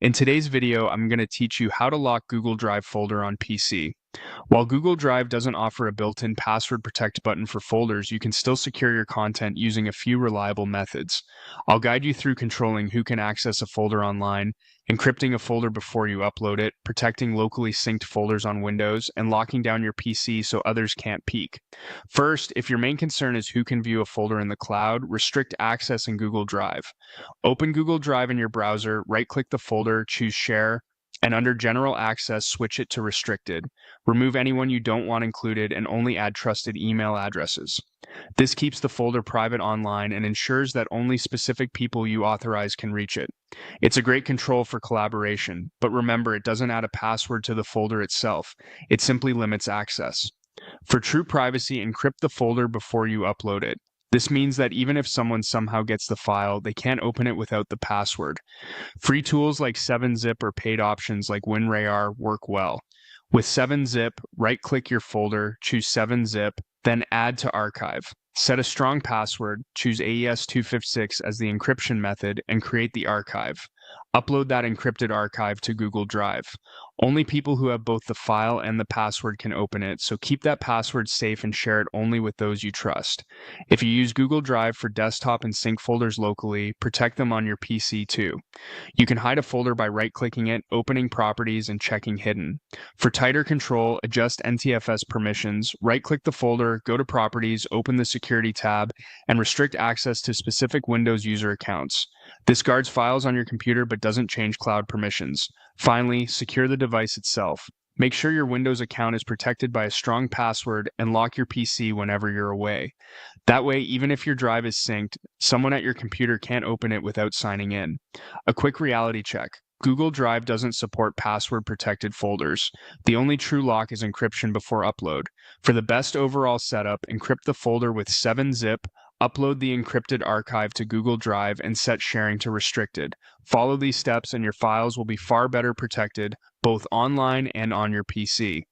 In today's video, I'm going to teach you how to lock Google Drive folder on PC. While Google Drive doesn't offer a built-in password protect button for folders, you can still secure your content using a few reliable methods. I'll guide you through controlling who can access a folder online, encrypting a folder before you upload it, protecting locally synced folders on Windows, and locking down your PC so others can't peek. First, if your main concern is who can view a folder in the cloud, restrict access in Google Drive. Open Google Drive in your browser, right-click the folder, choose Share, and under General Access, switch it to Restricted. Remove anyone you don't want included and only add trusted email addresses. This keeps the folder private online and ensures that only specific people you authorize can reach it. It's a great control for collaboration, but remember, it doesn't add a password to the folder itself. It simply limits access. For true privacy, encrypt the folder before you upload it. This means that even if someone somehow gets the file, they can't open it without the password. Free tools like 7-Zip or paid options like WinRAR work well. With 7-Zip, right-click your folder, choose 7-Zip, then Add to Archive. Set a strong password, choose AES256 as the encryption method, and create the archive. Upload that encrypted archive to Google Drive. Only people who have both the file and the password can open it, so keep that password safe and share it only with those you trust. If you use Google Drive for desktop and sync folders locally, protect them on your PC too. You can hide a folder by right-clicking it, opening Properties, and checking Hidden. For tighter control, adjust NTFS permissions, right-click the folder, go to Properties, open the Security tab, and restrict access to specific Windows user accounts. This guards files on your computer but doesn't change cloud permissions. Finally, secure the device itself. Make sure your Windows account is protected by a strong password and lock your PC whenever you're away. That way, even if your drive is synced, someone at your computer can't open it without signing in. A quick reality check. Google Drive doesn't support password-protected folders. The only true lock is encryption before upload. For the best overall setup, encrypt the folder with 7-Zip, upload the encrypted archive to Google Drive, and set sharing to restricted. Follow these steps and your files will be far better protected, both online and on your PC.